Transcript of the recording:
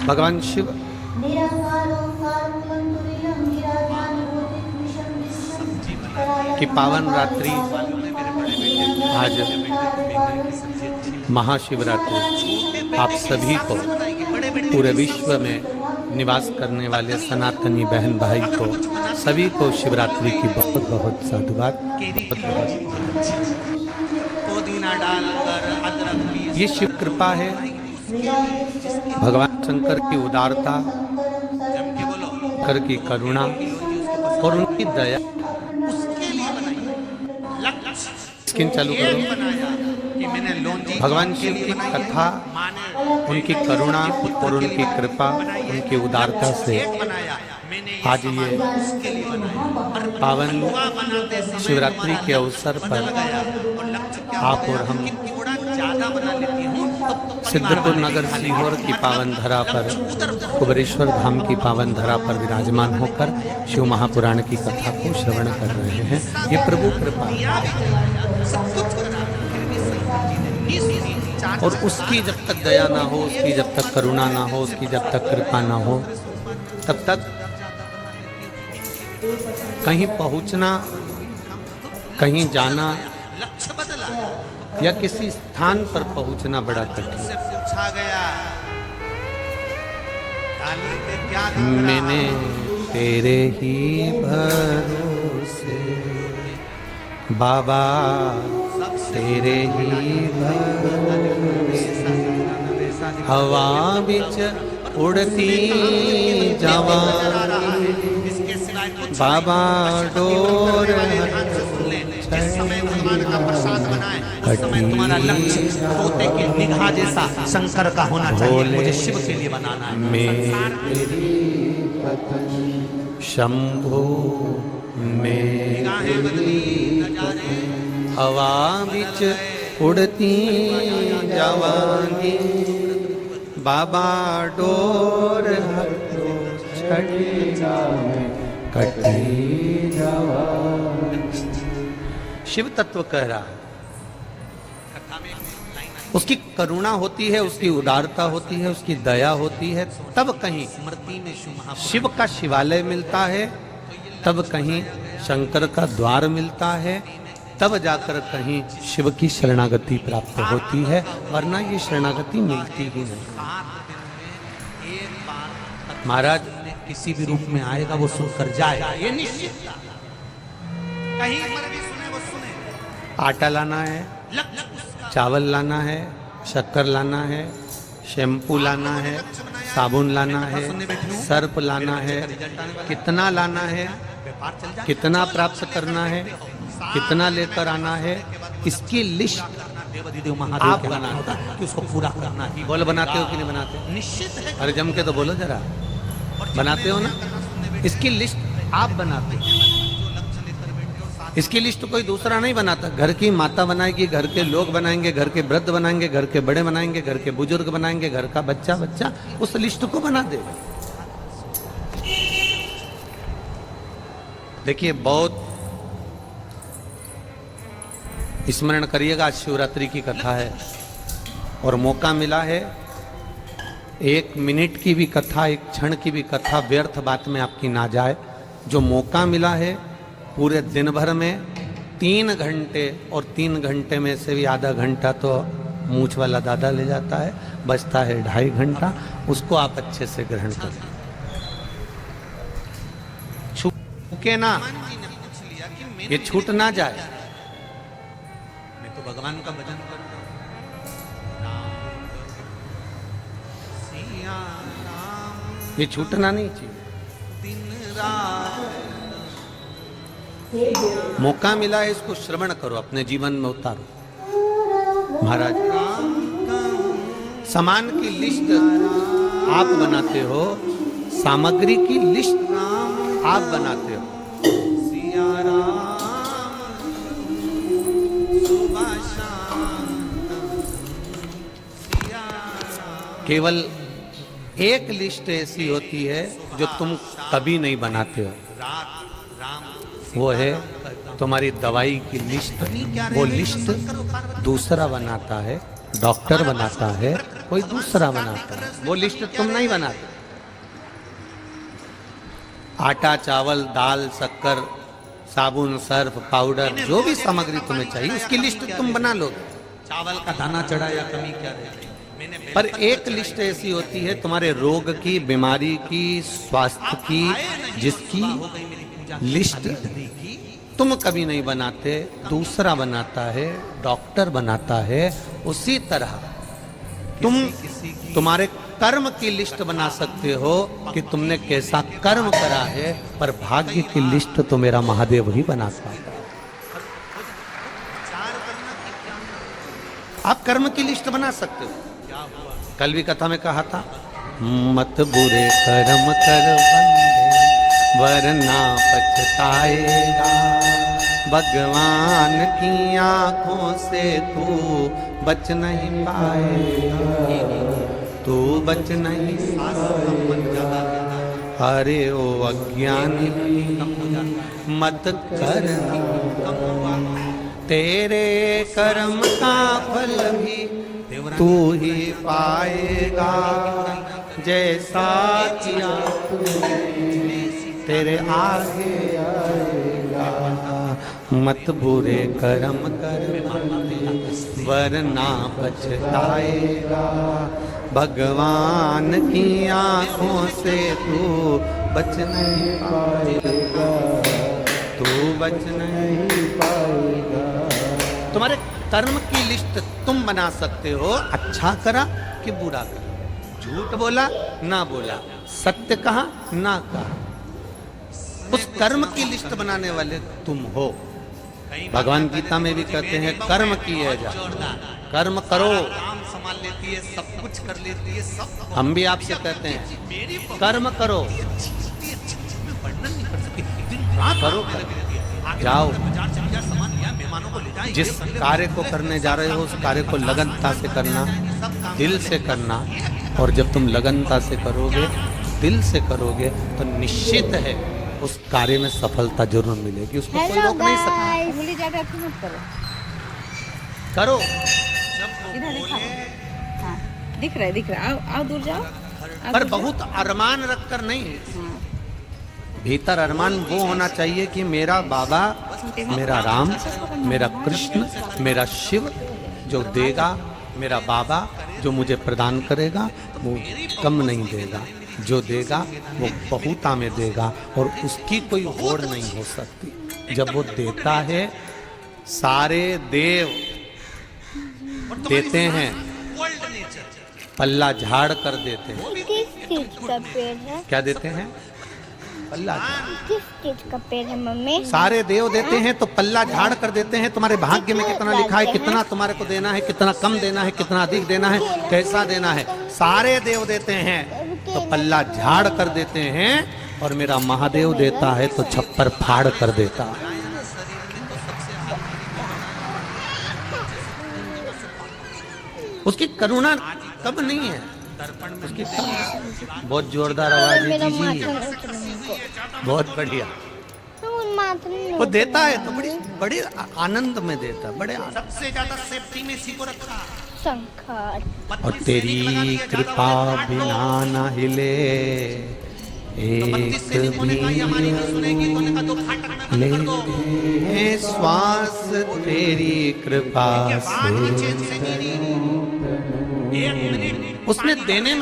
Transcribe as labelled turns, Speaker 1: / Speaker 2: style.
Speaker 1: भगवान शिव की पावन रात्रि आज महाशिवरात्रि आप सभी को, पूरे विश्व में निवास करने वाले सनातनी बहन भाई को, सभी को शिवरात्रि की बहुत बहुत साधुवाद। ये शिव कृपा है, भगवान शंकर की उदारता, शंकर की करुणा और उनकी दया। स्किन चालू करो। भगवान शिव की कथा, उनकी करुणा और उनकी कृपा, उनकी उदारता से आज ये पावन शिवरात्रि के अवसर पर आप और हम सिद्धपुर नगर सीहोर की पावन धरा पर, कुबेरेश्वर धाम की पावन धरा पर विराजमान होकर शिव महापुराण की कथा को श्रवण कर रहे हैं। ये प्रभु कृपा और उसकी जब तक दया ना हो, उसकी जब तक करुणा ना हो, उसकी जब तक कृपा ना हो, तब तक कहीं पहुंचना, कहीं जाना या किसी स्थान पर पहुंचना बड़ा कठिन। मैंने तेरे ही भरोसे बाबा, तेरे ही भरोसे हवा बिच उड़ती जवानी बाबा डोर
Speaker 2: तुम्हारा लक्ष्य पोते के निगाह जैसा शंकर का होना चाहिए, मुझे शिव के लिए बनाना है।
Speaker 1: शंभो में हवा बिच उड़ती जवानी बाबा डोर शिव तत्व कह रहा है। उसकी करुणा होती है, उसकी उदारता होती है, उसकी दया होती है, तब कहीं स्मृति में शिव का शिवालय मिलता है, तब कहीं शंकर का द्वार मिलता है, तब जाकर कहीं शिव की शरणागति प्राप्त होती है, वरना ये शरणागति मिलती ही नहीं। महाराज
Speaker 2: किसी भी रूप में आएगा वो सुनकर जाएगा, ये निश्चित। कहीं पर भी सुने वो सुने।
Speaker 1: आटा लाना है, चावल लाना है, शक्कर लाना है, शैम्पू लाना है, साबुन लाना है, सर्प लाना है, कितना लाना है, कितना प्राप्त करना है, कितना लेकर आना है, इसकी लिस्ट आप बनाते हैं
Speaker 2: कि उसको पूरा करना ही।
Speaker 1: बोल बनाते हो कि नहीं बनाते?
Speaker 2: निश्चित है।
Speaker 1: अरे जम के तो बोलो जरा, बनाते हो ना? इसकी लिस्ट आप बनाते हो। इसकी लिस्ट कोई दूसरा नहीं बनाता। घर की माता बनाएगी, घर के लोग बनाएंगे, घर के वृद्ध बनाएंगे, घर के बड़े बनाएंगे, घर के बुजुर्ग बनाएंगे, घर का बच्चा बच्चा उस लिस्ट को बना देगा। देखिए, बहुत स्मरण करिएगा, आज शिवरात्रि की कथा है और मौका मिला है। एक मिनट की भी कथा, एक क्षण की भी कथा व्यर्थ बात में आपकी ना जाए। जो मौका मिला है, पूरे दिन भर में 3 घंटे, और 3 घंटे में से भी आधा घंटा तो मूछ वाला दादा ले जाता है, बचता है 2.5 घंटा, उसको आप अच्छे से ग्रहण करें। छूके ना, ये छूट ना जाए।
Speaker 2: मैं तो भगवान का भजन करता हूँ।
Speaker 1: ये छूटना नहीं चाहिए। मौका मिला है, इसको श्रवण करो, अपने जीवन में उतारो। महाराज, सामान की लिस्ट आप बनाते हो, सामग्री की लिस्ट आप बनाते हो। केवल एक लिस्ट ऐसी होती है जो तुम कभी नहीं बनाते हो, वो है तुम्हारी दवाई की लिस्ट। वो लिस्ट दूसरा बनाता है, डॉक्टर बनाता है, कोई दूसरा बनाता है, वो लिस्ट तुम नहीं बनाते। आटा, चावल, दाल, शक्कर, साबुन, सर्फ, पाउडर, जो भी सामग्री तुम्हें चाहिए उसकी लिस्ट तुम बना लोगे।
Speaker 2: चावल का दाना चढ़ा या कमी क्या रहती है।
Speaker 1: पर एक लिस्ट ऐसी होती है तुम्हारे रोग की, बीमारी की, स्वास्थ्य की, जिसकी लिस्ट तुम कभी नहीं बनाते, दूसरा बनाता है, डॉक्टर बनाता है। उसी तरह तुम तुम्हारे कर्म की लिस्ट बना सकते हो कि तुमने कैसा कर्म करा है, पर भाग्य की लिस्ट तो मेरा महादेव ही बनाता है। आप कर्म की लिस्ट बना सकते हो। कल भी कथा में कहा था, मत बुरे कर्म कर बंदे वरना पछताएगा, भगवान की आंखों से तू बच नहीं पाएगा, तू बच नहीं पाएगा। अरे ओ अज्ञानी मत कर, तेरे कर्म का फल भी तू ही पाएगा, जैसा किया तेरे आगे आएगा। मत बुरे कर्म कर वरना पछताएगा, भगवान की आंखों से तू बच नहीं पाएगा, तू बच नहीं पाएगा। तुम्हारे कर्म की लिस्ट तुम बना सकते हो, अच्छा करा कि बुरा करा, झूठ बोला ना बोला, सत्य कहा ना कहा, उस कर्म की लिस्ट बनाने वाले तुम हो। भगवान गीता में भी कहते हैं कर्म किए जा, कर्म करो,
Speaker 2: काम संभाल लेती है, सब कुछ कर लेती है, सब।
Speaker 1: हम भी आपसे कहते हैं कर्म करो, करो, जाओ, जिस कार्य को करने जा रहे हो उस कार्य को लगनता से करना, दिल से करना। और जब तुम लगनता से करोगे, दिल से करोगे, तो निश्चित है उस कार्य में सफलता जरूर मिलेगी, उसको कोई रोक नहीं सकता।
Speaker 3: उंगली ज्यादा ऐसे मत करो।
Speaker 1: करो।
Speaker 3: इधर दिखाओ। हाँ, दिख रहा है, दिख रहा है। आओ दूर जाओ।
Speaker 1: पर बहुत अरमान रखकर नहीं, भीतर अरमान वो होना चाहिए कि मेरा बाबा, मेरा राम, मेरा कृष्ण, मेरा शिव जो देगा, मेरा बाबा जो मुझे प्रदान करेगा वो कम नहीं देगा, जो देगा वो बहुता में देगा, और उसकी कोई होड़ नहीं हो सकती। जब वो देता है, सारे देव देते हैं, पल्ला झाड़ कर देते हैं।
Speaker 4: किस चीज का पेड़ है?
Speaker 1: क्या देते हैं? पल्ला झाड़।
Speaker 4: किस चीज का पेड़ है मम्मी?
Speaker 1: सारे देव देते हैं तो पल्ला झाड़ कर देते हैं। तुम्हारे भाग्य में कितना लिखा है, कितना तुम्हारे को देना है, कितना कम देना है, कितना अधिक देना है, कैसा देना है, सारे देव देते हैं तो पल्ला झाड़ कर देते हैं। और मेरा महादेव देता है तो छप्पर फाड़ कर देता है। उसकी करुणा कब नहीं है, उसकी बहुत जोरदार आवाज है जी, बहुत बढ़िया। वो देता है तो बड़ी बड़े आनंद में देता है, बड़े
Speaker 2: सबसे ज्यादा सेफ्टी में इसी को रखा।
Speaker 4: शंकर।
Speaker 1: और तेरी कृपा बिना न हिले एक भी ले श्वास, तेरी कृपा से। उसने देने में